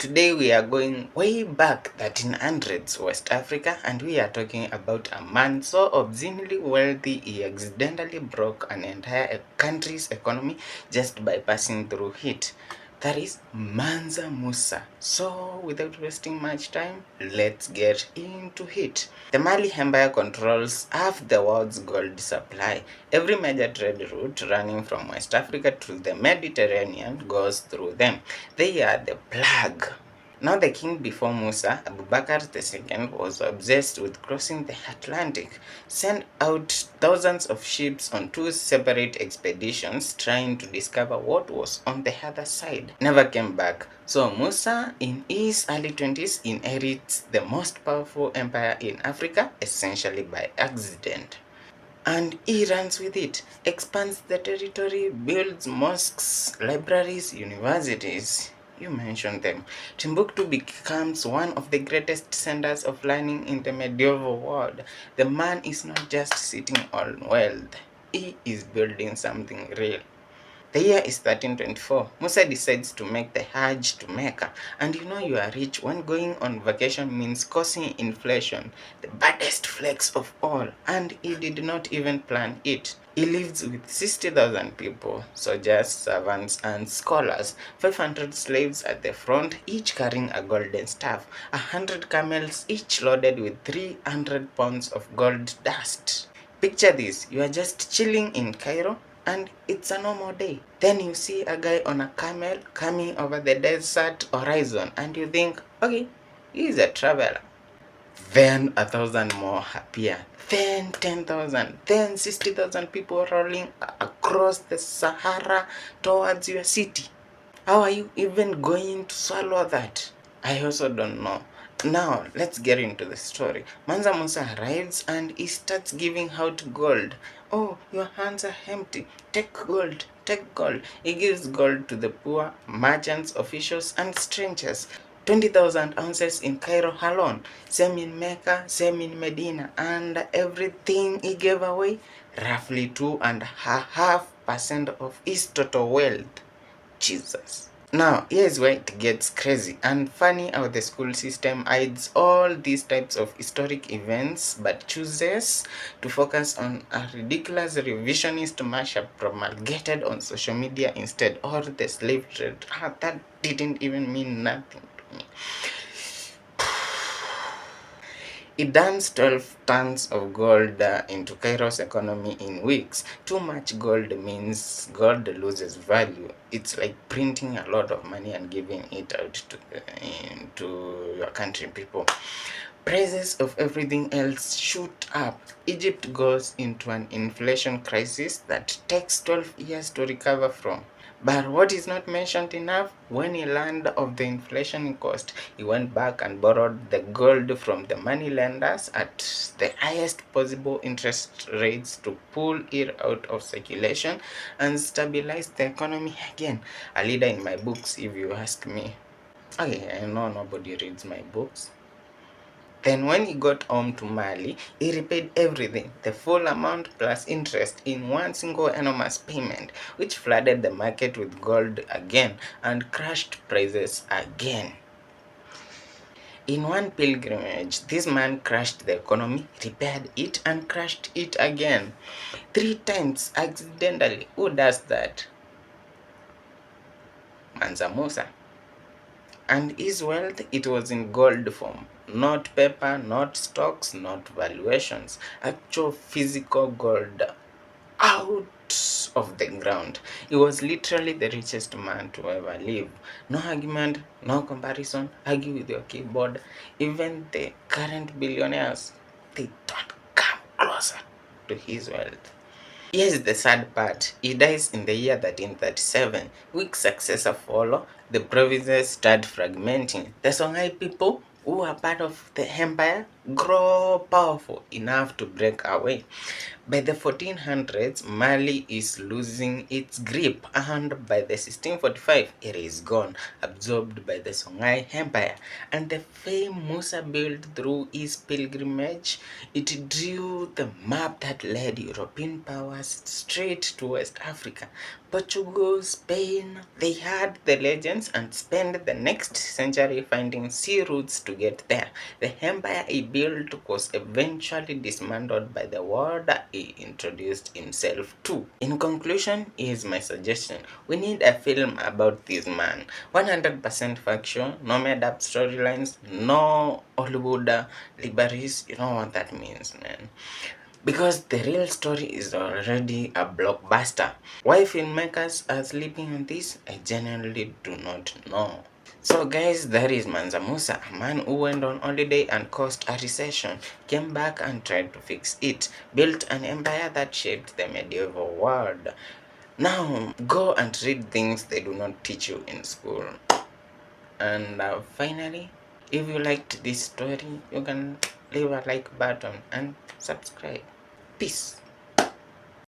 Today we are going way back 1300s West Africa, and we are talking about a man so obscenely wealthy he accidentally broke an entire country's economy just by passing through it. That is Mansa Musa. So without wasting much time, let's get into it. The Mali Empire controls half the world's gold supply. Every major trade route running from West Africa to the Mediterranean goes through them. They are the plague. Now the king before Musa, Abubakar II, was obsessed with crossing the Atlantic, sent out thousands of ships on two separate expeditions trying to discover what was on the other side. Never came back. So Musa, in his early 20s, inherits the most powerful empire in Africa, essentially by accident. And he runs with it, expands the territory, builds mosques, libraries, universities. You mentioned them. Timbuktu becomes one of the greatest centers of learning in the medieval world. The man is not just sitting on wealth, he is building something real. The year is 1324. Musa decides to make the Hajj to Mecca. And you know you are rich when going on vacation means causing inflation, the baddest flex of all. And he did not even plan it. He lives with 60,000 people, soldiers, servants, and scholars, 500 slaves at the front, each carrying a golden staff, 100 camels, each loaded with 300 pounds of gold dust. Picture this, you are just chilling in Cairo and it's a normal day. Then you see a guy on a camel coming over the desert horizon and you think, okay, he's a traveler. Then 1,000 more appear. Then 10,000. Then 60,000 people rolling across the Sahara towards your city. How are you even going to swallow that? I also don't know. Now, let's get into the story. Mansa Musa arrives and he starts giving out gold. Oh, your hands are empty. Take gold, take gold. He gives gold to the poor, merchants, officials, and strangers. 20,000 ounces in Cairo alone. Same in Mecca, same in Medina. And everything he gave away, roughly 2.5% of his total wealth. Jesus. Now, here's where it gets crazy and funny how the school system hides all these types of historic events but chooses to focus on a ridiculous revisionist mashup promulgated on social media instead, or the slave trade. That didn't even mean nothing to me. It dumps 12 tons of gold into Cairo's economy in weeks. Too much gold means gold loses value. It's like printing a lot of money and giving it out to your country people. Prices of everything else shoot up. Egypt goes into an inflation crisis that takes 12 years to recover from. But what is not mentioned enough, when he learned of the inflation cost, he went back and borrowed the gold from the money lenders at the highest possible interest rates to pull it out of circulation and stabilize the economy again. A leader in my books, if you ask me. Okay, I know nobody reads my books. Then when he got home to Mali, he repaid everything, the full amount plus interest, in one single enormous payment, which flooded the market with gold again and crashed prices again. In one pilgrimage, this man crashed the economy, repaired it, and crashed it again. 3 times accidentally. Who does that? Mansa Musa. And his wealth, it was in gold form, not paper, not stocks, not valuations, actual physical gold out of the ground. He was literally the richest man to ever live. No argument, no comparison. Argue with your keyboard. Even the current billionaires, they don't come closer to his wealth. Here's the sad part. He dies in the year 1337. Weak successor follow. The provinces start fragmenting. The Songhai people, who are part of the empire, grow powerful enough to break away. By the 1400s, Mali is losing its grip, and by the 1645, it is gone, absorbed by the Songhai Empire. And the fame Musa built through his pilgrimage, it drew the map that led European powers straight to West Africa. Portugal, Spain, they had the legends and spent the next century finding sea routes to get there. The empire he built was eventually dismantled by the war that he introduced himself to. In conclusion, here's my suggestion. We need a film about this man. 100% factual, no made up storylines, no Hollywood libraries. You know what that means, man. Because the real story is already a blockbuster. Why filmmakers are sleeping on this, I genuinely do not know. So guys, that is Mansa Musa, a man who went on holiday and caused a recession, came back and tried to fix it, built an empire that shaped the medieval world. Now, go and read things they do not teach you in school. And finally, if you liked this story, you can leave a like button and subscribe. Peace.